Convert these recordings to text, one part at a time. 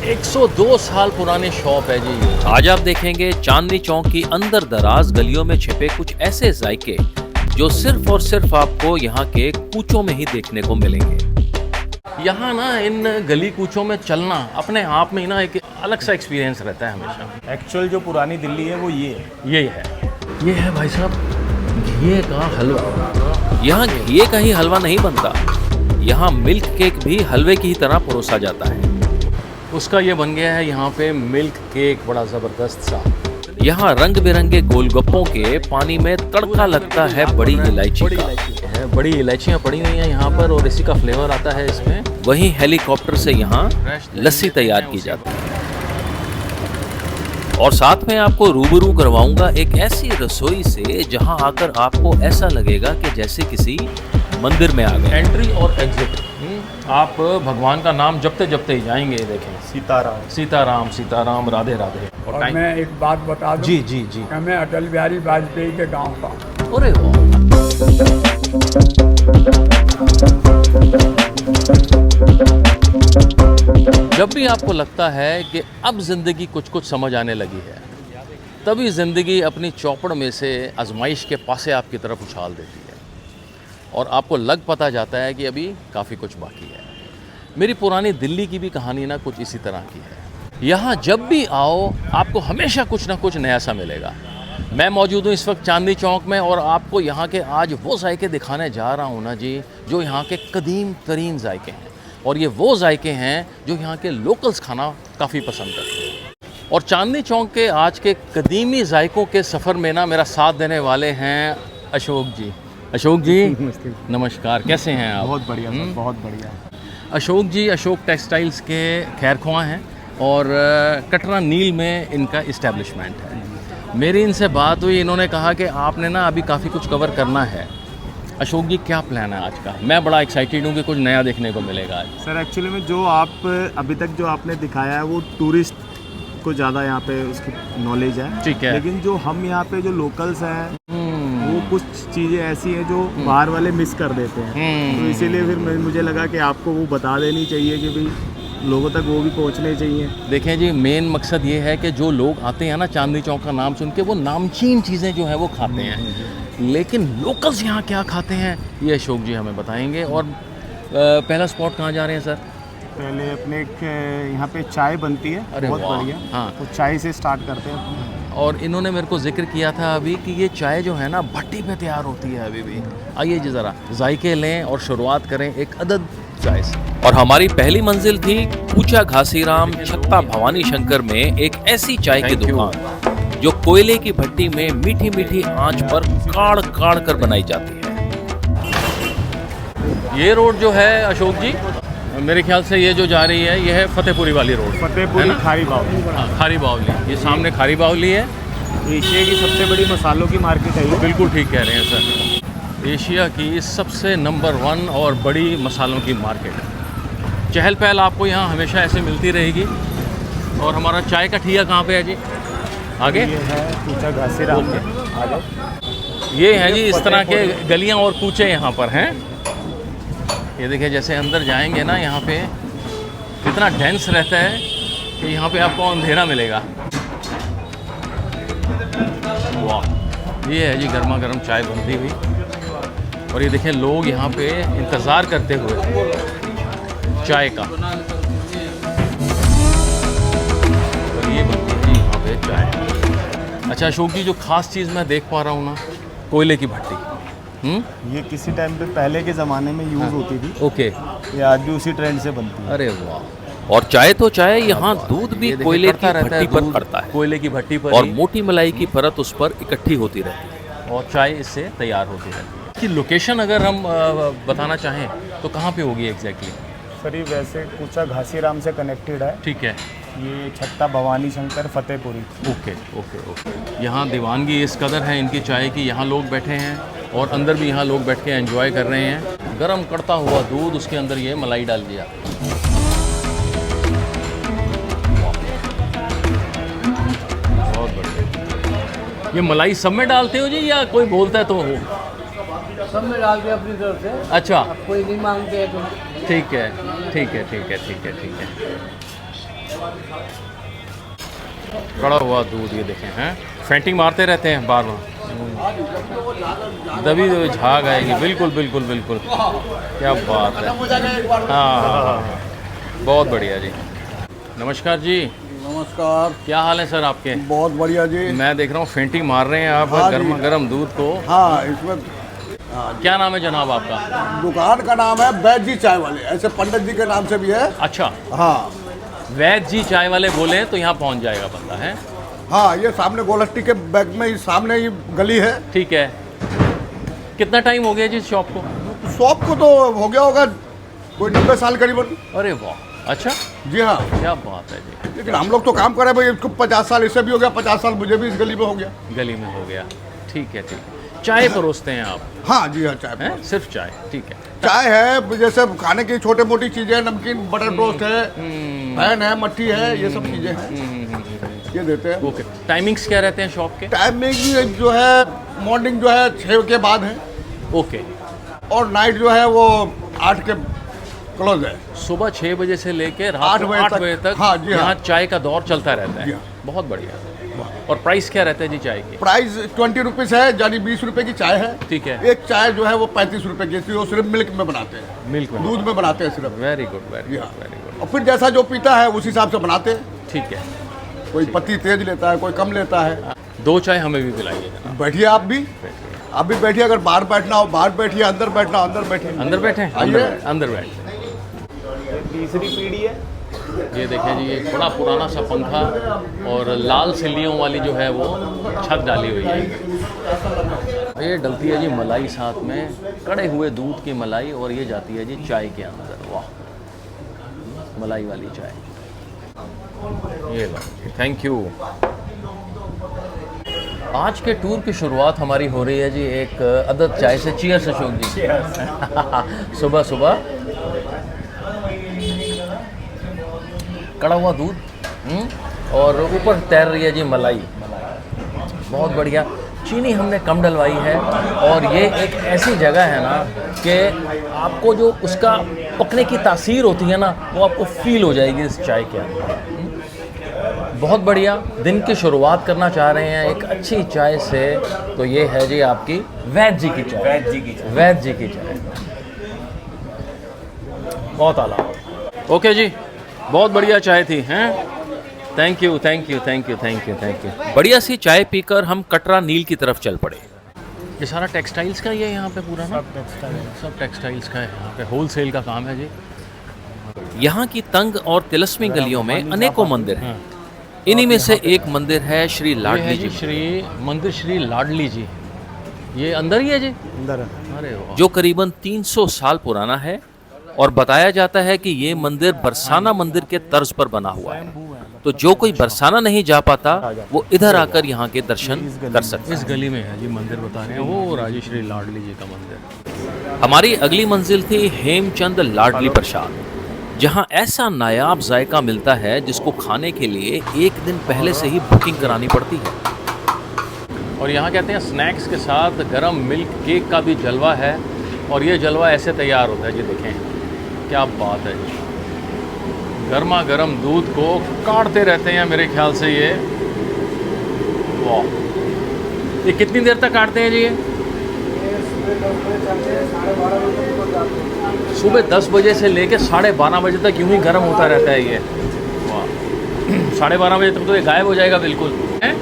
102 साल पुरानी शॉप है जी। आज आप देखेंगे चांदनी चौक की अंदर दराज गलियों में छिपे कुछ ऐसे जायके जो सिर्फ और सिर्फ आपको यहाँ के कूचों में ही देखने को मिलेंगे। यहाँ ना इन गली कूचों में चलना अपने आप में ही ना एक अलग सा एक्सपीरियंस रहता है हमेशा। एक्चुअल जो पुरानी दिल्ली है वो ये है। ये है भाई साहब घिये का हलवा। यहाँ घिये का ही हलवा नहीं बनता, यहाँ मिल्क केक भी हलवे की ही तरह परोसा जाता है। उसका ये बन गया है यहाँ पे मिल्क केक, बड़ा ज़बरदस्त सा। यहाँ रंग बिरंगे गोलगप्पों के पानी में तड़का लगता है बड़ी इलायची का। बड़ी इलायचियाँ पड़ी हुई हैं यहाँ पर और इसी का फ्लेवर आता है इसमें। वहीं हेलीकॉप्टर से यहाँ लस्सी तैयार की जाती है। और साथ में आपको रूबरू करवाऊंगा एक ऐसी रसोई से जहां आकर आपको ऐसा लगेगा कि जैसे किसी मंदिर में आ गए। एंट्री और एग्जिट आप भगवान का नाम जपते जपते ही जाएंगे। देखें सीताराम सीताराम सीताराम, राधे राधे। और मैं एक बात बता दूं, जी जी जी। कि मैं अटल बिहारी वाजपेयी के गांव का हूं। अरे वाह। जब भी आपको लगता है कि अब ज़िंदगी कुछ कुछ समझ आने लगी है, तभी ज़िंदगी अपनी चौपड़ में से आजमाइश के पासे आपकी तरफ उछाल देती है और आपको लग पता जाता है कि अभी काफ़ी कुछ बाकी है। मेरी पुरानी दिल्ली की भी कहानी ना कुछ इसी तरह की है। यहाँ जब भी आओ आपको हमेशा कुछ ना कुछ नया सा मिलेगा। मैं मौजूद हूँ इस वक्त चांदनी चौक में और आपको यहाँ के आज वो जायके दिखाने जा रहा हूँ ना जी, जो यहाँ के कदीम तरीन जायके हैं। और ये वो जायके हैं जो यहाँ के लोकल्स खाना काफ़ी पसंद करते हैं। और चांदनी चौक के आज के कदीमी जायकों के सफ़र में ना मेरा साथ देने वाले हैं अशोक जी। अशोक जी नमस्कार, कैसे हैं आप? बहुत बढ़िया सर, बहुत बढ़िया। अशोक जी अशोक टेक्सटाइल्स के खैरख्वाह हैं और कटरा नील में इनका इस्टेब्लिशमेंट है। मेरी इनसे बात हुई, इन्होंने कहा कि आपने ना अभी काफ़ी कुछ कवर करना है। अशोक जी क्या प्लान है आज का? मैं बड़ा एक्साइटेड हूँ कि कुछ नया देखने को मिलेगा आज। सर एक्चुअली में जो आप अभी तक जो आपने दिखाया है वो टूरिस्ट को ज़्यादा यहाँ पे उसकी नॉलेज है, ठीक है। लेकिन जो हम यहाँ पे जो लोकल्स हैं वो कुछ चीज़ें ऐसी हैं जो बाहर वाले मिस कर देते हैं। तो इसीलिए फिर मुझे लगा कि आपको वो बता देनी चाहिए कि भाई लोगों तक वो भी पहुँचने चाहिए। देखें जी, मेन मकसद ये है कि जो लोग आते हैं ना चांदनी चौक का नाम सुन के, वो नामचीन चीज़ें जो हैं वो खाते हैं, लेकिन लोकल्स यहाँ क्या खाते हैं ये अशोक जी हमें बताएंगे। और पहला स्पॉट कहाँ जा रहे हैं सर? पहले अपने यहाँ पे चाय बनती है, अरे बहुत वाह। बढ़िया। हाँ। तो चाय से स्टार्ट करते हैं। और इन्होंने मेरे को जिक्र किया था अभी कि ये चाय जो है ना भट्टी पे तैयार होती है अभी भी। आइए जी ज़रा जायके लें और शुरुआत करें एक अदद चाय से। और हमारी पहली मंजिल थी कूचा घासीराम छत्ता भवानी शंकर में एक ऐसी चाय की Thank you। दुकान जो कोयले की भट्टी में मीठी मीठी आंच पर काढ़ काढ़ कर बनाई जाती है। ये रोड जो है अशोक जी, मेरे ख्याल से ये जो जा रही है ये है फतेहपुरी वाली रोड। फतेहपुरी है ना? खारी बावली। हाँ, खारी बावली। ये सामने खारी बावली है। एशिया की सबसे बड़ी मसालों की मार्केट है ये। बिल्कुल ठीक कह रहे हैं सर, एशिया की सबसे नंबर 1 और बड़ी मसालों की मार्केट है। चहल पहल आपको यहाँ हमेशा ऐसे मिलती रहेगी। और हमारा चाय का ठिया कहाँ पे है जी? आगे ये है कूचा घासीराम में। आ जाओ। ये है जी, इस तरह के गलियाँ और कूचे यहाँ पर हैं। ये देखिए जैसे अंदर जाएंगे ना, यहाँ पे इतना डेंस रहता है कि यहाँ पे आपको अंधेरा मिलेगा। वाह, ये है जी गर्मा गर्म चाय बनती हुई। और ये देखिए लोग यहाँ पे इंतज़ार करते हुए चाय का। और ये बनती है जी यहाँ पे चाय। अच्छा अशोक जी, जो ख़ास चीज़ मैं देख पा रहा हूँ ना, कोयले की भट्टी। ये किसी टाइम पे पहले के ज़माने में यूज़ होती थी। ओके। ये आज भी उसी ट्रेंड से बनती है। अरे वाह। और चाय तो चाय, यहाँ दूध भी ये देखिए कोयले की कड़ता रहता है भट्टी पर दूध, पड़ता है कोयले की भट्टी पर और ही। मोटी मलाई की परत उस पर इकट्ठी होती रहती है। और चाय इससे तैयार होती रहती है। इसकी लोकेशन अगर हम बताना चाहें तो कहाँ पे होगी एग्जैक्टली? सर ये वैसे कूचा घासीराम से कनेक्टेड है। ठीक है। ये छत्ता Bhavani Shankar Fatehpuri. Okay okay okay. यहाँ दीवानगी इस कदर है इनकी चाय की, यहाँ लोग बैठे हैं और अंदर भी यहाँ लोग बैठ के एंजॉय कर रहे हैं। गरम कड़ता हुआ दूध, उसके अंदर ये मलाई डाल दिया। बहुत बढ़िया। ये मलाई सब में डालते हो जी या कोई बोलता है तो हो? सब में डाल के अपनी तरफ से। अच्छा कोई नहीं मांगते हैं तो। ठीक है ठीक है ठीक है ठीक है ठीक है। कड़ा हुआ दूध ये देखें हैं, फेंटिंग मारते रहते हैं बार बार, तभी तो झाग आएगी। बिल्कुल बिल्कुल बिल्कुल, क्या बात है। हाँ, बहुत बढ़िया जी। नमस्कार जी। नमस्कार। क्या हाल है सर आपके? बहुत बढ़िया जी। मैं देख रहा हूँ फेंटिंग मार रहे हैं आप, हाँ जी। गर्मा गर्म दूध को। हाँ, इसमें क्या नाम है जनाब आपका? दुकान का नाम है वैद जी चाय वाले, ऐसे पंडित जी के नाम से भी है। अच्छा, हाँ वैद जी चाय वाले बोले तो यहाँ पहुँच जाएगा बंदा है। हाँ, ये सामने गोलस्टी के बैग में ही सामने ही गली है। ठीक है। कितना टाइम हो गया जी इस शॉप को? शॉप को तो हो गया होगा कोई 90 साल करीबन। अरे वाह, अच्छा, जी हाँ। क्या बात है जी। लेकिन हम लोग तो काम कर रहे हैं भाई, इसको 50 साल इससे भी हो गया, 50 साल मुझे भी इस गली में हो गया। गली में हो गया, ठीक है ठीक है। चाय परोसते हैं आप? हाँ जी हाँ, चाय हैं, सिर्फ चाय, ठीक है। चाय है, जैसे खाने की छोटी मोटी चीजें, नमकीन, बटर टोस्ट है, फैन है, मट्ठी है, ये सब चीजें हैं, ये देते हैं। ओके, टाइमिंग्स क्या रहते हैं शॉप के? टाइमिंग जो है मॉर्निंग जो है 6 के बाद है, ओके, और नाइट जो है वो 8 के क्लोज है। सुबह 6 बजे से लेकर रात 8 को बजे 8 तक। बजे तक हाँ जी हाँ। यहाँ चाय का दौर चलता रहता जी है। हाँ। बहुत बढ़िया। और प्राइस क्या रहता है जी चाय की? प्राइस 20 रुपीज़ है, यानी 20 रुपए की चाय है। ठीक है। एक चाय जो है वो 35 रुपए की, वो सिर्फ मिल्क में बनाते हैं, मिल्क में? दूध में बनाते हैं सिर्फ। वेरी गुड, वेरी जी गुड, हाँ। Very good. और फिर जैसा जो पीता है उस हिसाब से बनाते हैं। ठीक है। कोई पत्ती तेज लेता है, कोई कम लेता है। 2 चाय हमें भी पिलाइए जनाब। बैठिए आप भी बैठिए, अगर बाहर बैठना हो बाहर बैठिए, अंदर बैठना हो अंदर बैठिए। अंदर बैठे? आइए। अंदर बैठे। तीसरी पीढ़ी है। ये देखें जी, एक बड़ा पुराना सा पंखा और लाल सिल्लियों वाली जो है वो छत डाली हुई है। ये डलती है जी मलाई साथ में, कड़े हुए दूध की मलाई, और ये जाती है जी चाय के अंदर। वाह, मलाई वाली चाय। ये लो, थैंक यू। आज के टूर की शुरुआत हमारी हो रही है जी एक अदद चाय से। चीयर्स अशोक जी। सुबह सुबह कड़ा हुआ दूध और ऊपर तैर रही है जी मलाई, बहुत बढ़िया। चीनी हमने कम डलवाई है, और ये एक ऐसी जगह है ना कि आपको जो उसका पकने की तासीर होती है ना, वो आपको फील हो जाएगी इस चाय के अंदर। बहुत बढ़िया। दिन की शुरुआत करना चाह रहे हैं एक अच्छी चाय से, तो ये है जी आपकी वैद जी की चाय। वैद जी की चाय, वैद जी की चाय, बहुत आला। ओके जी, बहुत बढ़िया चाय थी हैं। Thank you thank you thank you thank you thank you. बढ़िया सी चाय पीकर हम कटरा नील की तरफ चल पड़े। ये सारा टेक्सटाइल्स का ही है यहाँ पे पूरा ना? सब टेक्सटाइल्स का है यहाँ पे, होलसेल का काम है जी। यहाँ की तंग और तिलस्मी गलियों में अनेकों मंदिर हैं। इन्हीं में से एक मंदिर है श्री ये लाडली है जी जी श्री लाडली जी। ये अंदर ही है जी? अंदर है। अरे वाह। जो करीबन 300 साल पुराना है, और बताया जाता है कि ये मंदिर बरसाना मंदिर के तर्ज पर बना हुआ है। तो जो कोई बरसाना नहीं जा पाता वो इधर आकर यहाँ के दर्शन कर सकता इस है। गली में है जी मंदिर, बता रहे हैं वो राजेश्री लाडली जी का मंदिर। हमारी अगली मंजिल थी हेमचंद लाडली प्रसाद, जहाँ ऐसा नायाब जायका मिलता है जिसको खाने के लिए एक दिन पहले से ही बुकिंग करानी पड़ती है। और यहाँ कहते हैं स्नैक्स के साथ गरम मिल्क केक का भी जलवा है, और ये जलवा ऐसे तैयार होता है जी, देखें क्या बात है जी। गर्मा गर्म दूध को काढ़ते रहते हैं मेरे ख्याल से ये। वाह, ये कितनी देर तक काढ़ते हैं जी ये? सुबह 10 बजे से लेकर 12:30 बजे तक यूं ही गर्म होता रहता है ये। वाह, 12:30 बजे तक तो ये गायब हो जाएगा बिल्कुल, हैं?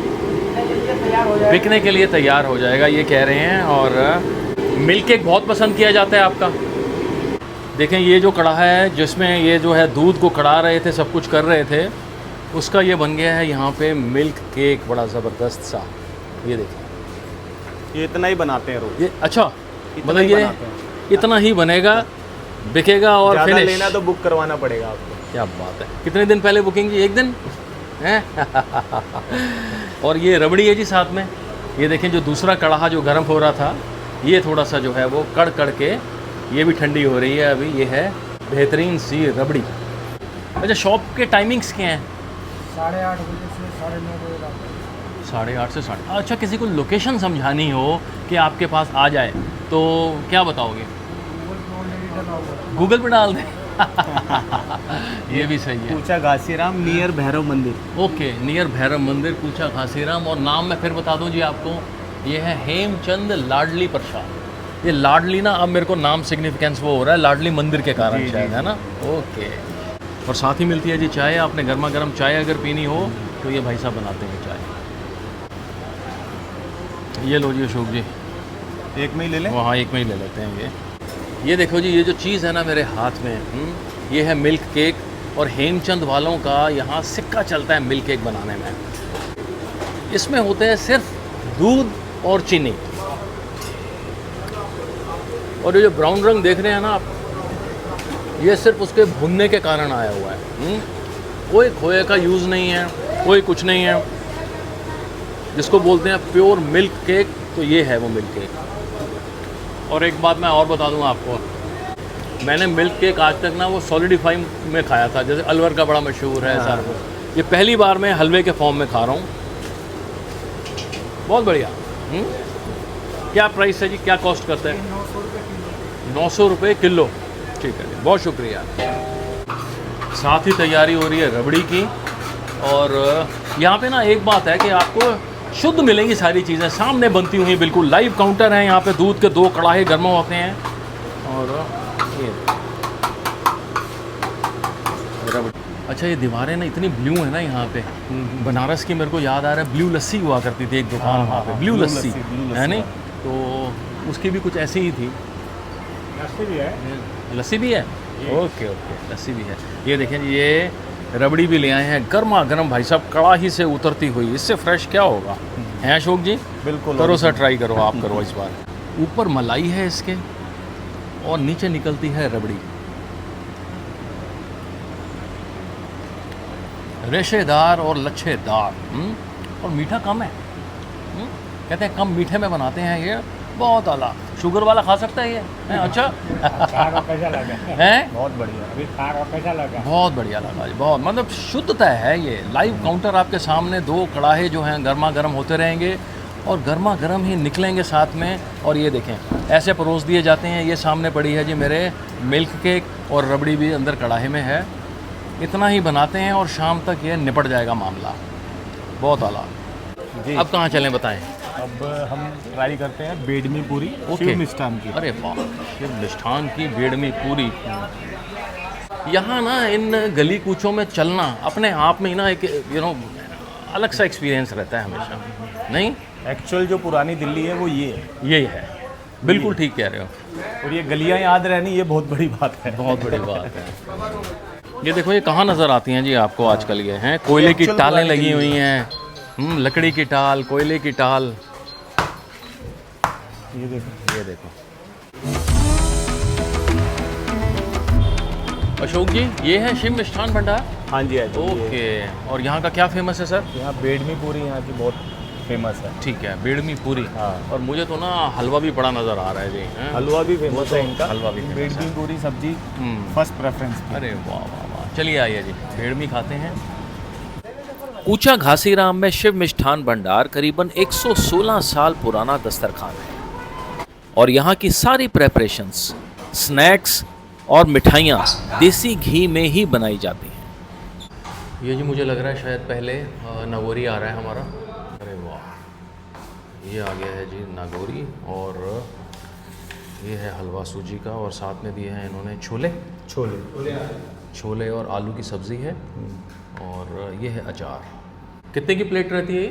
बिकने के लिए तैयार हो जाएगा ये कह रहे हैं। और मिल्क केक बहुत पसंद किया जाता है आपका। देखें ये जो कढ़ाई है जिसमें ये जो है दूध को कढ़ा रहे थे, सब कुछ कर रहे थे, उसका ये बन गया है यहाँ पे मिल्क केक, बड़ा ज़बरदस्त सा। ये देखिए, ये इतना ही बनाते हैं रोज। ये अच्छा, इतना मतलब ही ये बनाते हैं। इतना ही बनेगा, बिकेगा और ज़्यादा फिनिश। लेना तो बुक करवाना पड़ेगा आपको। क्या बात है। कितने दिन पहले बुकिंग जी? 1 दिन हैं? और ये रबड़ी है जी साथ में। ये देखें जो दूसरा कढ़ा जो गर्म हो रहा था, ये थोड़ा सा जो है वो कड़ के ये भी ठंडी हो रही है अभी। ये है बेहतरीन सी रबड़ी। अच्छा, शॉप के टाइमिंग्स क्या हैं? 8:30 बजे से 9:30 बजे तक। 8:30 से 8:30। अच्छा, किसी को लोकेशन समझानी हो कि आपके पास आ जाए तो क्या बताओगे? गूगल पे डाल दें। ये भी सही है। पूछा घासीराम नियर भैरव मंदिर। ओके, नियर भैरव मंदिर, पूछा घासीराम। और नाम मैं फिर बता दूं जी आपको, ये है हेमचंद लाडली प्रसाद। ये लाडली ना, अब मेरे को नाम सिग्निफिकेंस वो हो रहा है लाडली मंदिर के कारण शायद, है ना। ओके। और साथ ही मिलती है जी चाय। आपने गर्मा गर्म चाय अगर पीनी हो तो ये भाई साहब बनाते हैं चाय। ये लो जी अशोक जी, एक में ही ले लें? वहाँ एक में ही ले लेते हैं। ये देखो जी, ये जो चीज़ है ना मेरे हाथ में, ये है मिल्क केक। और हेमचंद वालों का यहाँ सिक्का चलता है मिल्क केक बनाने में। इसमें होते हैं सिर्फ दूध और चीनी। और ये जो ब्राउन रंग देख रहे हैं ना आप, ये सिर्फ उसके भुनने के कारण आया हुआ है। कोई खोए का यूज़ नहीं है, कोई कुछ नहीं है। जिसको बोलते हैं प्योर मिल्क केक, तो ये है वो मिल्क केक। और एक बात मैं और बता दूं आपको, मैंने मिल्क केक आज तक ना वो सॉलिडिफाई में खाया था, जैसे अलवर का बड़ा मशहूर है सारा कुछ। ये पहली बार मैं हलवे के फॉर्म में खा रहा हूँ। बहुत बढ़िया। क्या प्राइस है जी, क्या कॉस्ट करते हैं? 900 रुपये किलो। ठीक है जी, बहुत शुक्रिया। साथ ही तैयारी हो रही है रबड़ी की। और यहाँ पे ना एक बात है कि आपको शुद्ध मिलेंगी सारी चीज़ें, सामने बनती हुई बिल्कुल। लाइव काउंटर है यहाँ पे, दूध के 2 कड़ाहे गर्म होते हैं। और ये रबड़ी। अच्छा, ये दीवारें ना इतनी ब्लू है ना यहाँ पे, बनारस की मेरे को याद आ रहा है, ब्लू लस्सी हुआ करती थी एक दुकान वहाँ पे, ब्लू लस्सी है नहीं, तो उसकी भी कुछ ऐसी ही थी। लस्सी भी है? लस्सी भी है। ओके ओके, लस्सी भी है। ये देखें, ये रबड़ी भी ले आए हैं गर्मा गर्म भाई साहब, कड़ाही से उतरती हुई। इससे फ्रेश क्या होगा, हैं अशोक जी? बिल्कुल। करो सर, ट्राई करो, आप करो इस बार। ऊपर मलाई है इसके और नीचे निकलती है रबड़ी। रेशेदार और लच्छेदार। और मीठा कम है। कहते हैं कम मीठे में बनाते हैं ये, बहुत आला। शुगर वाला खा सकता है ये है? अच्छा। कैसा लगा? हैं? बहुत बढ़िया। अभी खा रहा, कैसा लगा? बहुत बढ़िया लगा जी, बहुत, मतलब शुद्धता है ये। लाइव काउंटर आपके सामने, 2 कड़ाहे जो हैं गर्मा गर्म होते रहेंगे और गर्मा गर्म ही निकलेंगे साथ में। और ये देखें, ऐसे परोस दिए जाते हैं। ये सामने पड़ी है जी मेरे मिल्क केक, और रबड़ी भी अंदर कड़ाहे में है। इतना ही बनाते हैं और शाम तक ये निपट जाएगा मामला। बहुत आला जी। अब कहाँ चलें बताएं? अब हम ट्राई करते हैं बेडमी पूरी, ओके। शिव मिष्ठान की। अरे वाह, शिव मिष्ठान की बेडमी पूरी। यहाँ ना इन गली कूचों में चलना अपने आप में ही ना एक अलग सा एक्सपीरियंस रहता है हमेशा, नहीं? एक्चुअल जो पुरानी दिल्ली है वो ये है। यही है, बिल्कुल ठीक कह रहे हो। और ये गलियां याद रहनी, ये बहुत बड़ी बात है। बहुत बड़ी बात है। ये देखो, ये कहाँ नज़र आती हैं जी आपको आजकल? ये हैं कोयले की Actual टालें पुरानी लगी दिल्ली हुई हैं। लकड़ी की टाल, कोयले की टाल। ये देखो, ये देखो अशोक जी, ये है शिव मिष्ठान भंडार। हाँ जी, हाँ जी। ओके। और यहाँ का क्या फेमस है सर? यहाँ बेडमी पूरी यहाँ की बहुत फेमस है। ठीक है, बेडमी पूरी। हाँ। और मुझे तो ना हलवा भी बड़ा नज़र आ रहा है जी। हैं? हलवा भी फेमस है इनका। हलवा भी famous बेडमी है। पूरी सब्जी हम्म। फर्स्ट प्रेफरेंस की। अरे वाह वाह वाह, चलिए आइए जी, बेडमी खाते हैं। कूचा घासीराम में शिव मिष्ठान भंडार करीबन 116 साल पुराना दस्तरखान है और यहाँ की सारी प्रेपरेशंस, स्नैक्स और मिठाइयाँ देसी घी में ही बनाई जाती हैं। ये जी मुझे लग रहा है शायद पहले नागौरी आ रहा है हमारा। अरे वाह, ये आ गया है जी नागौरी। और ये है हलवा सूजी का, और साथ में दिए हैं इन्होंने छोले और आलू की सब्ज़ी है। और ये है अचार। कितने की प्लेट रहती है?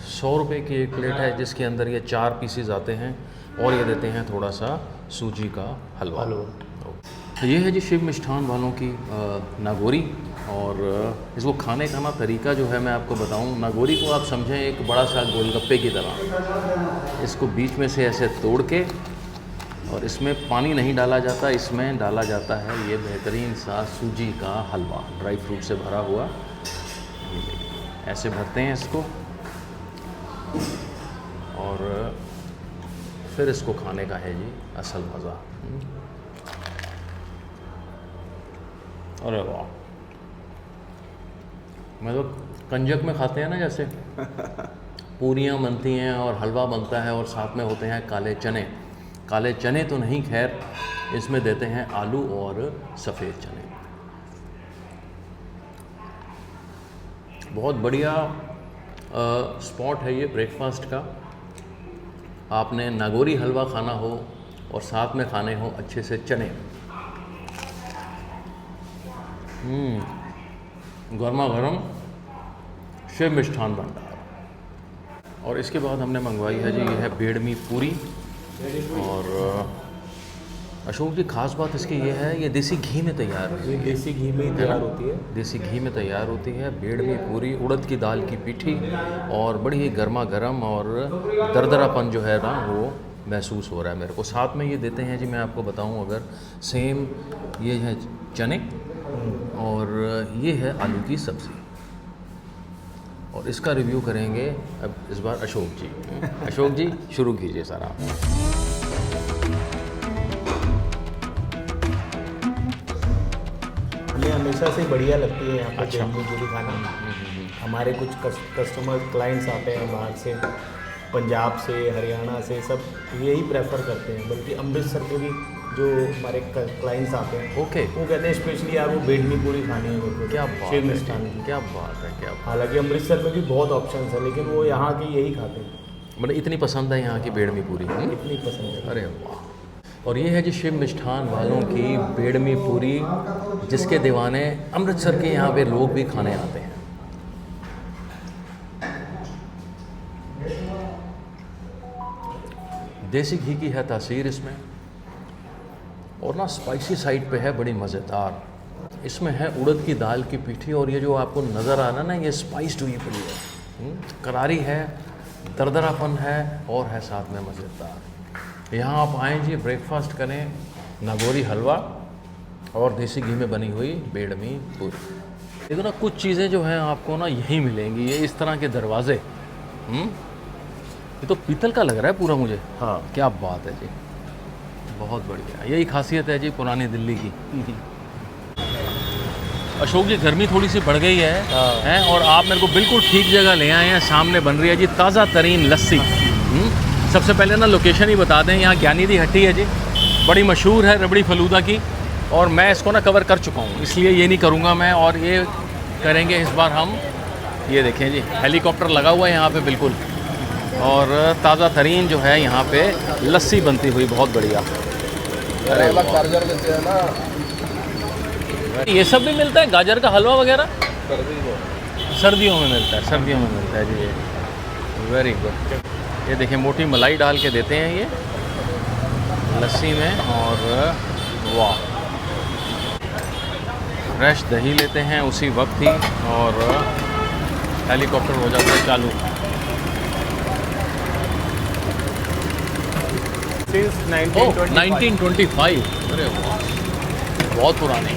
100 रुपये की एक प्लेट है, जिसके अंदर ये 4 पीसीज आते हैं और ये देते हैं थोड़ा सा सूजी का हलवा। ये है जी शिव मिष्ठान वालों की नागौरी। और इसको खाने का ना तरीका जो है मैं आपको बताऊं। नागौरी को आप समझें एक बड़ा सा गोलगप्पे की तरह। इसको बीच में से ऐसे तोड़ के, और इसमें पानी नहीं डाला जाता, इसमें डाला जाता है ये बेहतरीन सा सूजी का हलवा, ड्राई फ्रूट से भरा हुआ। ऐसे भरते हैं इसको और फिर इसको खाने का है जी असल मज़ा। अरे वाह, मैं तो कंजक में खाते हैं ना, जैसे पूरियाँ बनती हैं और हलवा बनता है और साथ में होते हैं काले चने, काले चने तो नहीं, खैर इसमें देते हैं आलू और सफ़ेद चने। बहुत बढ़िया स्पॉट है ये ब्रेकफास्ट का। आपने नागौरी हलवा खाना हो और साथ में खाने हो अच्छे से चने, गर्मा गर्म शिव मिष्ठान भंडार। और इसके बाद हमने मंगवाई है जी, ये है बेडमी पूरी। और अशोक जी ख़ास बात इसकी ये है, ये देसी घी में तैयार होती है। देसी घी में तैयार होती है। देसी घी में तैयार होती है बेडमी पूरी, उड़द की दाल की पीठी, और बड़ी ही गर्मा गर्म और दरदरापन जो है ना वो महसूस हो रहा है मेरे को। साथ में ये देते हैं जी, मैं आपको बताऊं अगर, सेम ये है चने और ये है आलू की सब्ज़ी। और इसका रिव्यू करेंगे अब इस बार अशोक जी। अशोक जी शुरू कीजिए सारा। हमें हमेशा से बढ़िया लगती है यहाँ पर बेडमी पूरी खाना। हमारे कुछ कस्टमर क्लाइंट्स आते हैं बाहर से, पंजाब से, हरियाणा से, सब यही प्रेफर करते हैं। बल्कि अमृतसर के भी जो हमारे क्लाइंट्स आते हैं ओके, वो कहते हैं स्पेशली यार वो बेडमी पूरी खानी है मेरे को। क्या बात शिव है, मिष्ठान की। क्या बात है, क्या बात। हालांकि अमृतसर में भी बहुत ऑप्शंस है, लेकिन वो यहाँ की यही खाते हैं। मतलब इतनी पसंद है यहाँ की बेडमी पूरी। इतनी पसंद है। अरे वाह। और ये है जी शिव मिष्ठान वालों की बेडमी पूरी, जिसके दीवाने अमृतसर के यहाँ पे लोग भी खाने आते हैं। देसी घी की है तासीर इसमें, और ना स्पाइसी साइड पे है, बड़ी मज़ेदार। इसमें है उड़द की दाल की पीठी, और ये जो आपको नज़र आ रहा है ना, ये स्पाइस्ड हुई पड़ी है, करारी है, दरदरापन है, और है साथ में मज़ेदार। यहाँ आप आएँ जी, ब्रेकफास्ट करें, नागौरी हलवा और देसी घी में बनी हुई बेडमी पूरी। देखो ना, कुछ चीज़ें जो हैं आपको ना यहीं मिलेंगी। ये इस तरह के दरवाजे, ये तो पीतल का लग रहा है पूरा मुझे। हाँ, क्या बात है जी, बहुत बढ़िया। यही खासियत है जी पुरानी दिल्ली की। अशोक जी गर्मी थोड़ी सी बढ़ गई है, और आप मेरे को बिल्कुल ठीक जगह ले आए हैं। सामने बन रही है जी ताज़ा तरीन लस्सी। सबसे पहले ना लोकेशन ही बता दें, यहाँ ज्ञानी दी हट्टी है जी, बड़ी मशहूर है रबड़ी फलूदा की, और मैं इसको ना कवर कर चुका हूँ, इसलिए ये नहीं करूँगा मैं। और ये करेंगे इस बार हम, ये देखें जी हेलीकॉप्टर लगा हुआ है यहाँ पे बिल्कुल, और ताज़ा तरीन जो है यहाँ पे लस्सी बनती हुई, बहुत बढ़िया। अरे ये सब भी मिलता है, गाजर का हलवा वगैरह सर्दियों में मिलता है, सर्दियों में मिलता है जी ये। Very good. ये देखिए मोटी मलाई डाल के देते हैं ये लस्सी में, और वाह, फ्रेश दही लेते हैं उसी वक्त ही, और हेलीकॉप्टर हो जाता है चालू। सिंस 1925। अरे वाह, बहुत पुराने।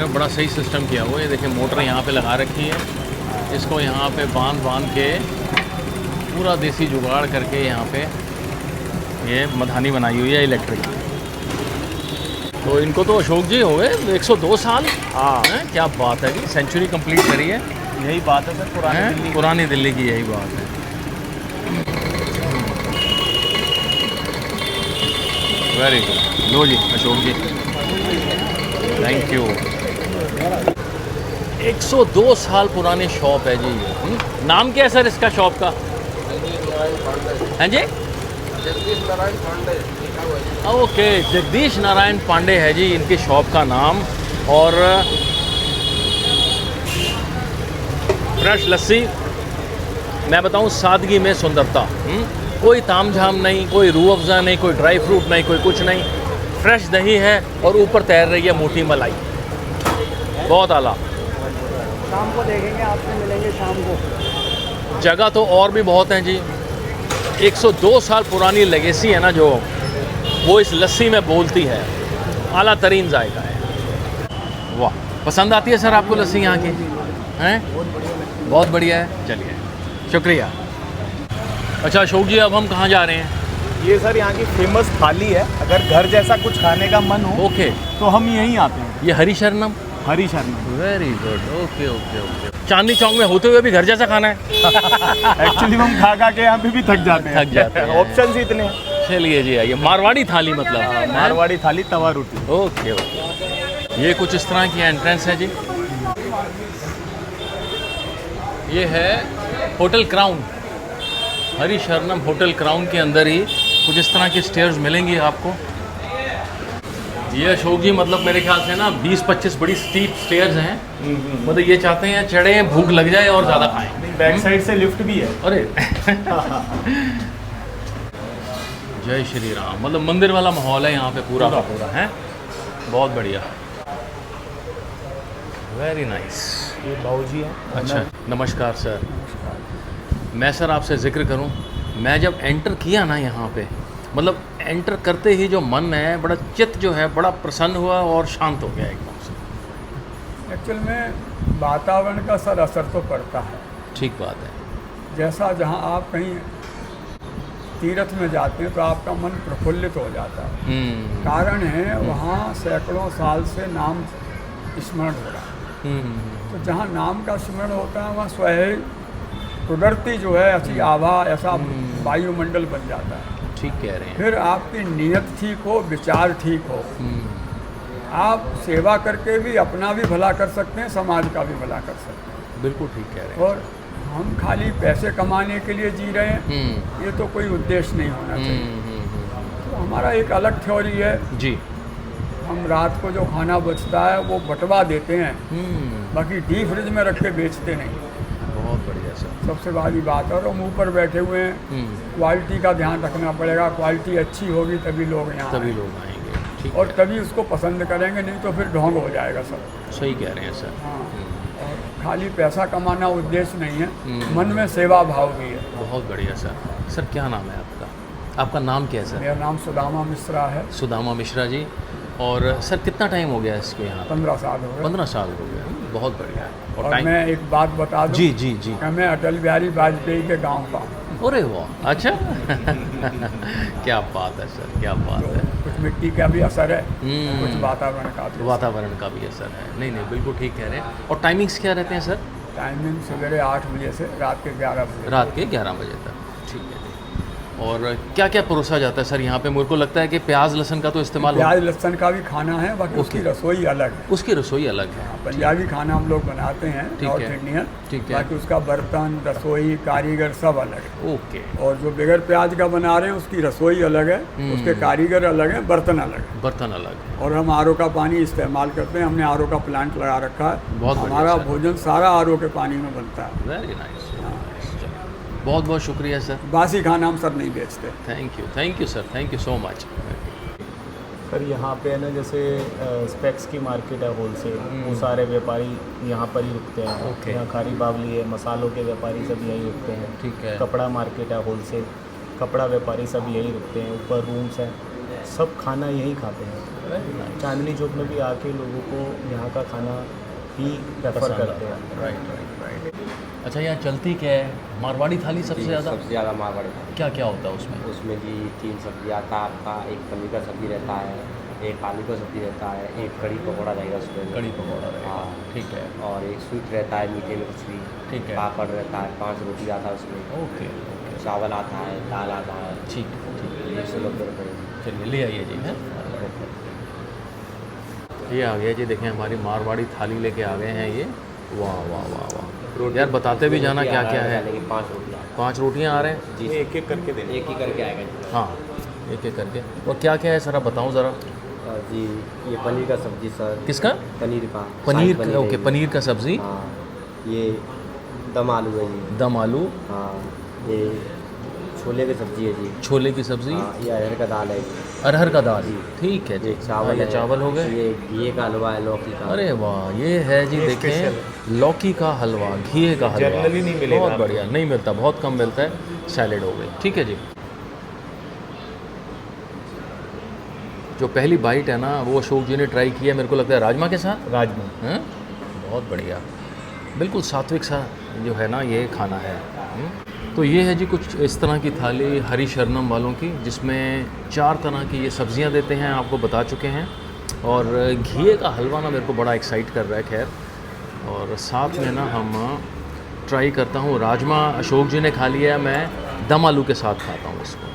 बड़ा सही सिस्टम किया हुआ है। ये देखिए मोटर यहाँ पे लगा रखी है, इसको यहाँ पे बांध के पूरा देसी जुगाड़ करके यहाँ पे ये मधानी बनाई हुई है इलेक्ट्रिक। तो इनको तो अशोक जी हो गए 102 साल। हाँ, क्या बात है जी, सेंचुरी कंप्लीट करी है। यही बात है सर, पुरानी दिल्ली की यही बात है। Very good. लो जी अशोक जी, थैंक यू। 102 साल पुरानी शॉप है जी ये। नाम क्या है सर इसका शॉप का? हैं जी, जगदीश नारायण पांडे। ओके, जगदीश नारायण पांडे है जी इनकी शॉप का नाम। और फ्रेश लस्सी, मैं बताऊं सादगी में सुंदरता। कोई तामझाम नहीं, कोई रूह अफ़ज़ा नहीं, कोई ड्राई फ्रूट नहीं, कोई कुछ नहीं। फ्रेश दही है और ऊपर तैर रही है मोटी मलाई, बहुत आला। शाम को देखेंगे, आपसे मिलेंगे शाम को। जगह तो और भी बहुत हैं जी। 102 साल पुरानी लेगेसी है ना जो, वो इस लस्सी में बोलती है। आला तरीन जायका है। वाह, पसंद आती है सर आपको लस्सी यहाँ की? हैं? बहुत बढ़िया है। चलिए, शुक्रिया। अच्छा अशोक जी, अब हम कहाँ जा रहे हैं? ये सर यहाँ की फेमस थाली है। अगर घर जैसा कुछ खाने का मन हो ओके, तो हम यहीं आते हैं। ये Hari Sharanam. Hari Sharma. Very good. Okay okay okay. Chandni Chowk में होते हुए भी घर जैसा खाना है। एक्चुअली हम खा के यहाँ पे भी थक जाते हैं। थक जाते हैं। ऑप्शंस ही इतने हैं। चलिए जी आइए, मारवाड़ी थाली मतलब है? मारवाड़ी थाली तवा रोटी। ओके ओके, ये कुछ इस तरह की एंट्रेंस है जी। ये है hotel crown, Harisharanam hotel crown के अंदर ही कुछ इस तरह की स्टेयर्स मिलेंगी आपको। ये अशोक जी मतलब मेरे ख्याल से ना 20-25 बड़ी स्टीप स्टेयर्स हैं, मतलब ये चाहते हैं चढ़े, भूख लग जाए और ज़्यादा खाएं। बैक साइड से लिफ्ट भी है। अरे जय श्री राम, मतलब मंदिर वाला माहौल है यहाँ पे पूरा का पूरा है। बहुत बढ़िया, वेरी नाइस। ये बाबूजी है। अच्छा, नमस्कार सर। मैं सर आपसे ज़िक्र करूं, मैं जब एंटर किया ना यहाँ पे, मतलब एंटर करते ही जो मन है, बड़ा चित्त जो है बड़ा प्रसन्न हुआ और शांत हो गया एकदम से। एक्चुअल में वातावरण का सर असर तो पड़ता है। ठीक बात है। जैसा जहाँ आप कहीं तीर्थ में जाते हैं तो आपका मन प्रफुल्लित हो जाता है। कारण है वहाँ सैकड़ों साल से नाम स्मरण हो रहा है। तो जहाँ नाम का स्मरण होता है वहाँ स्वयं प्रकृति जो है ऐसी आभा, ऐसा वायुमंडल बन जाता है। ठीक कह रहे हैं। फिर आपकी नीयत ठीक हो, विचार ठीक हो, आप सेवा करके भी अपना भी भला कर सकते हैं, समाज का भी भला कर सकते हैं। बिल्कुल ठीक कह रहे हैं। और हम खाली पैसे कमाने के लिए जी रहे हैं, ये तो कोई उद्देश्य नहीं होना चाहिए। तो हमारा एक अलग थ्योरी है जी। हम रात को जो खाना बचता है वो बंटवा देते हैं, बाकी डीप फ्रिज में रख के बेचते नहीं। बहुत बढ़िया सर। सबसे बड़ी बात है। और हम ऊपर बैठे हुए हैं, क्वालिटी का ध्यान रखना पड़ेगा। क्वालिटी अच्छी होगी तभी लोग यहाँ तभी आएंगे। लोग आएंगे। ठीक और है। तभी उसको पसंद करेंगे, नहीं तो फिर ढोंग हो जाएगा सब। सही कह रहे हैं सर। हाँ, और खाली पैसा कमाना उद्देश्य नहीं है, मन में सेवा भाव भी है। बहुत बढ़िया सर। सर क्या नाम है आपका? आपका नाम क्या है सर? मेरा नाम सुदामा मिश्रा है। सुदामा मिश्रा जी। और सर कितना टाइम हो गया इसको यहाँ? 15 साल हो गए। 15 साल हो गए। बहुत बढ़िया है। और टाइम? मैं एक बात बता दूं जी जी जी। कि मैं अटल बिहारी वाजपेयी के गांव का हूं। अरे वाह, अच्छा क्या बात है सर, क्या बात है। कुछ मिट्टी का भी असर है, कुछ वातावरण का भी। वातावरण का भी असर है। नहीं नहीं, बिल्कुल ठीक कह रहे हैं। और टाइमिंग्स क्या रहते हैं सर? टाइमिंग सवेरे 8 बजे से रात के 11 बजे। रात के 11 बजे तक। ठीक है जी। और क्या क्या परोसा जाता है सर यहाँ पे? मेरे को लगता है कि प्याज लहसुन का तो इस्तेमाल प्याज लहसुन का भी खाना है, बाकी उसकी रसोई अलग है। उसकी रसोई अलग है। पंजाबी खाना हम लोग बनाते हैं, ठीक नॉर्थ है। इंडियन। ठीक है। बाकी उसका बर्तन, रसोई, कारीगर सब अलग है। ओके। और जो बगैर प्याज का बना रहे हैं उसकी रसोई अलग है, उसके कारीगर अलग हैं, बर्तन अलग है। बर्तन अलग है। और हम आरओ का पानी इस्तेमाल करते हैं। हमने आरओ का प्लांट लगा रखा है। बहुत बढ़िया हमारा सर। भोजन सारा आरओ के पानी में बनता है। Very nice. बहुत बहुत शुक्रिया सर। बासी खाना हम सर नहीं बेचते। Thank you sir, thank you so much. Sir यहाँ पे है ना, जैसे स्पेक्स की मार्केट है होलसेल, वो सारे व्यापारी यहाँ पर ही रुकते हैं। ओके। यहाँ खारी बावली है, मसालों के व्यापारी सब यहीं रुकते हैं। ठीक है। कपड़ा मार्केट है होलसेल, कपड़ा व्यापारी सब यहीं रुकते हैं। ऊपर रूम्स हैं, सब खाना यहीं खाते हैं। चांदनी चौक में भी आके लोगों को यहाँ का खाना ही रेफर करते हैं। Right right right. अच्छा, यहाँ चलती क्या है? मारवाड़ी थाली सबसे ज़्यादा? सबसे ज़्यादा मारवाड़ी थाली। क्या क्या होता है उसमें? उसमें जी 3 सब्जी आता है आपका। एक पनीर का सब्जी रहता है, एक आलू का सब्जी रहता है, एक कड़ी पकौड़ा रहेगा उसमें। कड़ी पकौड़ा रहेगा। हाँ ठीक है। और एक स्वीट रहता है, मीठे में कुछ भी। ठीक है। पापड़ रहता है, 5 रोटी आता है उसमें। ओके। चावल आता है, दाल आता है। ठीक है ठीक है। 190 रुपये। चलिए ले आइए जी। हैं, ये आ गया जी। देखें हमारी मारवाड़ी थाली लेके आ गए हैं ये। वाह वाह वाह वाह यार, बताते भी जाना क्या क्या है। 5 रोटियाँ। 5 रोटियाँ आ रहे हैं जी, एक एक करके देने। एक ही करके आएगा जी। हाँ, एक एक करके। और क्या क्या है सर, आप बताऊँ ज़रा। जी, ये पनीर का सब्जी सर। किसका? पनीर का। पनीर शाही का। ओके, है। पनीर का सब्ज़ी। हाँ, ये दम आलू है जी। दम आलू। हाँ, ये छोले की सब्जी है जी। छोले की सब्ज़ी। हाँ, ये अरहर का दाल है। अरहर का दाल। ठीक है जी। ये चावल ये है। चावल हो गए। ये घी का हलवा है, लौकी का। अरे वाह, ये है जी। देखें, लौकी का हलवा, घी का हलवा। जनरली नहीं मिलेगा बहुत आपको। बढ़िया, नहीं मिलता, बहुत कम मिलता है। सैलेड हो गई। ठीक है जी। जो पहली बाइट है ना, वो अशोक जी ने ट्राई किया, मेरे को लगता है राजमा के साथ। राजमा। हैं? बहुत बढ़िया, बिल्कुल सात्विक सा जो है ना ये खाना है। तो ये है जी कुछ इस तरह की थाली हरिशरणम वालों की, जिसमें 4 तरह की ये सब्जियां देते हैं, आपको बता चुके हैं। और घी का हलवा ना मेरे को बड़ा एक्साइट कर रहा है। खैर, और साथ में ना हम ट्राई करता हूँ राजमा। अशोक जी ने खा लिया है, मैं दम आलू के साथ खाता हूँ इसको।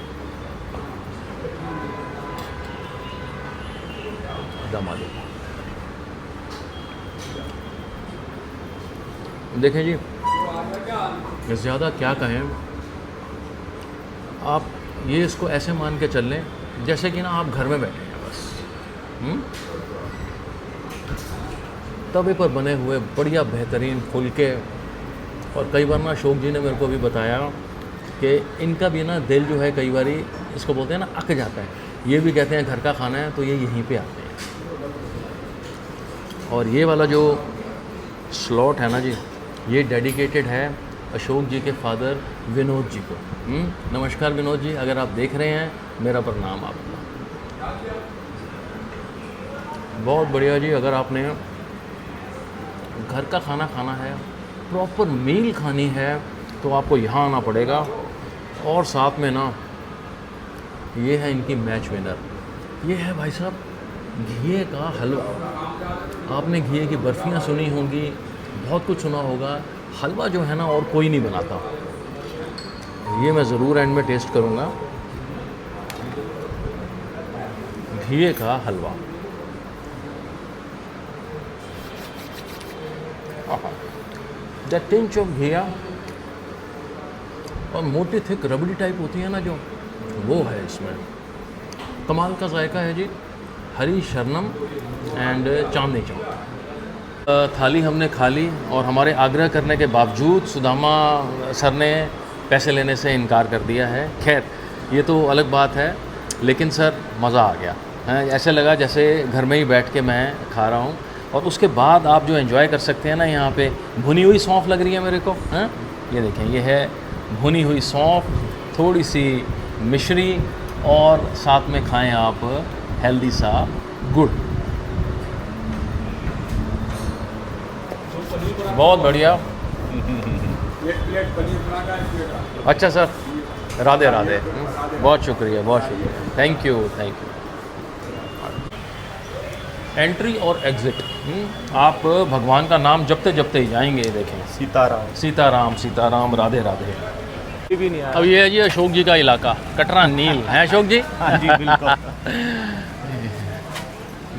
एकदम मालूम। देखें जी, ज़्यादा क्या कहें, आप ये इसको ऐसे मान के चल लें जैसे कि ना आप घर में बैठे हैं बस। तवे पर बने हुए बढ़िया बेहतरीन फुलके। और कई बार ना अशोक जी ने मेरे को भी बताया कि इनका भी ना दिल जो है कई बार इसको बोलते हैं ना अक जाता है। ये भी कहते हैं घर का खाना है तो ये यहीं पे आते हैं। और ये वाला जो स्लॉट है ना जी, ये डेडिकेटेड है अशोक जी के फादर विनोद जी को। नमस्कार विनोद जी, अगर आप देख रहे हैं मेरा प्रणाम आपको। बहुत बढ़िया जी। अगर आपने घर का खाना खाना है, प्रॉपर मील खानी है, तो आपको यहाँ आना पड़ेगा। और साथ में ना ये है इनकी मैच विनर, ये है भाई साहब घिये का हलवा। आपने घिये की बर्फ़ियाँ सुनी होंगी, बहुत कुछ सुना होगा। हलवा जो है ना और कोई नहीं बनाता। ये मैं ज़रूर एंड में टेस्ट करूँगा, घिये का हलवा। द टिंच ऑफ घिया, और मोटी थिक रबड़ी टाइप होती है ना जो, वो है इसमें। कमाल का जायका है जी। हरी शरणम एंड चांदनी चौक। थाली हमने खा ली और हमारे आग्रह करने के बावजूद सुदामा सर ने पैसे लेने से इनकार कर दिया है। खैर ये तो अलग बात है, लेकिन सर मज़ा आ गया है। ऐसे लगा जैसे घर में ही बैठ के मैं खा रहा हूँ। और उसके बाद आप जो एंजॉय कर सकते हैं ना, यहाँ पे भुनी हुई सौंफ लग रही है मेरे को। हैं, ये देखें, ये है भुनी हुई सौंफ, थोड़ी सी मिश्री, और साथ में खाएं आप हेल्दी सा गुड़। बहुत बढ़िया। अच्छा सर, राधे राधे। बहुत शुक्रिया, बहुत शुक्रिया। Thank you, thank you. Entry और एग्ज़िट, आप भगवान का नाम जपते जपते ही जाएंगे। देखें, सीताराम सीताराम सीताराम, राधे राधे। भी नहीं आया। अब ये है जी अशोक जी का इलाका, कटरा नील है अशोक जी। हाँ जी बिल्कुल।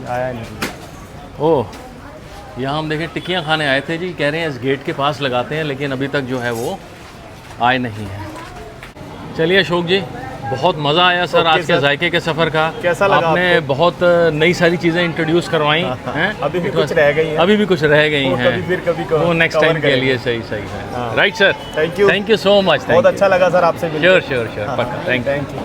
आया नहीं। ओह, यहाँ हम देखें टिक्कियाँ खाने आए थे जी। कह रहे हैं इस गेट के पास लगाते हैं, लेकिन अभी तक जो है वो आए नहीं हैं। चलिए अशोक जी, बहुत मज़ा आया सर आज के जायके के सफ़र का। कैसा लगा आपने आपको? बहुत नई सारी चीज़ें इंट्रोड्यूस करवाई हैं। अभी भी कुछ रह गई हैं। अभी भी कुछ रह गई वो हैं। कभी फिर कभी वो नेक्स्ट cover टाइम के करेंगे। लिए सही सही है। हाँ। Right sir, Thank you। Thank you so much. बहुत अच्छा लगा सर आपसे मिलकर। श्योर श्योर श्योर, पक्का। Thank you.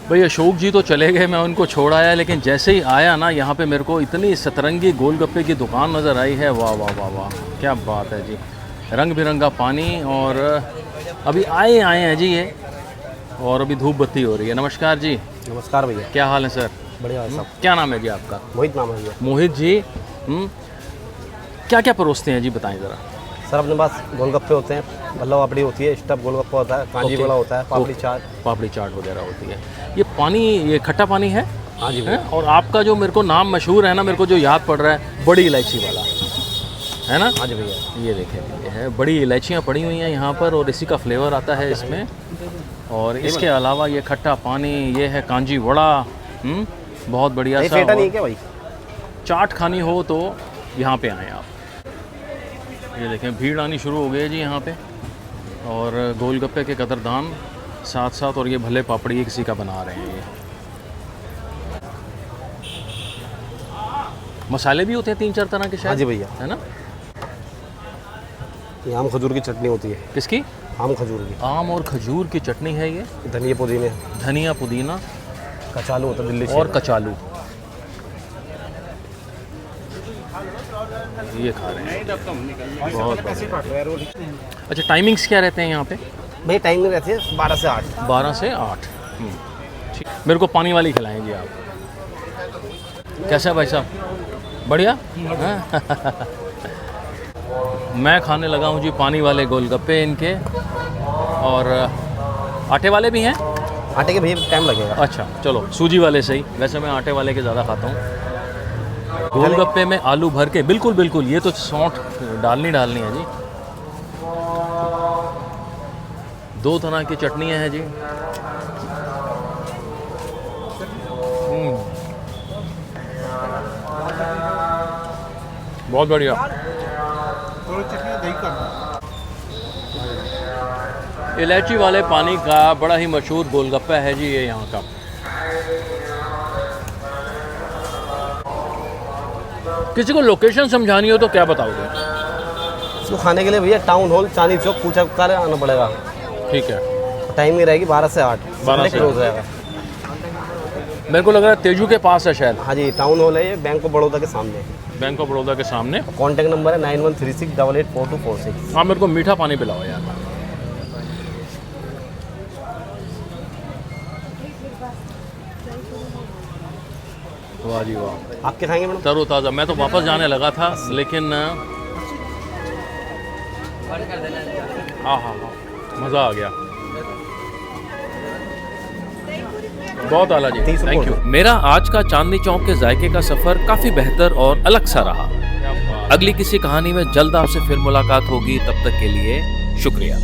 भाई अशोक जी तो चले गए, मैं उनको छोड़ आया, लेकिन जैसे ही आया ना यहाँ पे मेरे को इतनी सतरंगी गोलगप्पे की दुकान नज़र आई है। वाह वाह वाह वाह, क्या बात है जी। रंग बिरंगा पानी, और अभी आए हैं जी ये, और अभी धूप बत्ती हो रही है। नमस्कार जी। नमस्कार भैया। क्या हाल है सर? बढ़िया है सब। क्या नाम है जी आपका? मोहित नाम है भैया। मोहित जी। क्या क्या परोसते हैं जी, बताएं ज़रा। सर अपने पास गोलगप्पे होते हैं, भल्ला पापड़ी होती है, स्टफ गोलगप्पा होता है, कांजी ओके। बड़ा होता है, पापड़ी ओके। चाट। पापड़ी चाट वगैरह होती है। ये पानी, ये खट्टा पानी है? हाँ जी हैं? भैया। और आपका जो मेरे को नाम मशहूर है ना, मेरे को जो याद पड़ रहा है, बड़ी इलायची वाला है ना? हाँ जी भैया। ये देखें, ये है, बड़ी इलायचियाँ पड़ी हुई हैं यहाँ पर, और इसी का फ्लेवर आता है इसमें। और इसके अलावा ये खट्टा पानी, ये है कांजी वड़ा। बहुत बढ़िया सा। फेटा नहीं है और क्या भाई? चाट खानी हो तो यहाँ पे आएँ आप। ये देखें, भीड़ आनी शुरू हो गई है जी यहाँ पे, और गोलगप्पे के कदरदान साथ साथ, और ये भले पापड़ी किसी का बना रहे हैं। ये मसाले भी होते हैं 3-4 तरह के शायद। हाँ जी भैया। है ना? ये आम खजूर की चटनी होती है। किसकी? आम खजूर की। आम और खजूर की चटनी है ये। धनिया पुदीने, धनिया पुदीना कचालू होता है दिल्ली से। और कचालू, ये खा रहे हैं। बहुत बढ़िया। अच्छा, टाइमिंग्स क्या रहते हैं यहाँ पे? भैया टाइमिंग रहती है 12 से 8। 12 से 8। ठीक। मेरे को पानी वाली खिलाएं जी आप। कैसा है भाई साहब? बढ़िया। हाँ? मैं खाने लगा हूँ जी पानी वाले गोलगप्पे इनके, और आटे वाले भी हैं। आटे के भैया टाइम लगेगा। अच्छा चलो, सूजी वाले सही। वैसे मैं आटे वाले के ज़्यादा खाता हूँ। गोलगप्पे में आलू भर के, बिल्कुल बिल्कुल, ये तो सौंठ डालनी है जी। 2 तरह की चटनियाँ हैं जी। बहुत बढ़िया। थोड़ी चटनी दही करना। इलायची वाले पानी का बड़ा ही मशहूर गोलगप्पा है जी ये यहाँ का। किसी को लोकेशन समझानी हो तो क्या बताओगे? इसको खाने के लिए भैया टाउन हॉल चांदनी चौक पूछा कर आना पड़ेगा। ठीक है, टाइमिंग रहेगी 12 से 8। 12 से क्लोज रहेगा। मेरे को लग रहा है तेजू के पास है शायद। हाँ जी, टाउन हॉल है ये, बैंक ऑफ बड़ौदा के सामने। बैंक ऑफ बड़ौदा के सामने। कॉन्टैक्ट नंबर है 9136884246। हाँ, मेरे को मीठा पानी पिलाओ यार। वाह जी वाह, आपके खाएंगे मैडम? तरोताज़ा। मैं तो वापस जाने लगा था लेकिन हाँ हाँ हाँ, मज़ा आ गया। बहुत आला जी, थैंक यू। मेरा आज का चांदनी चौक के जायके का सफर काफी बेहतर और अलग सा रहा। अगली किसी कहानी में जल्द आपसे फिर मुलाकात होगी, तब तक के लिए शुक्रिया।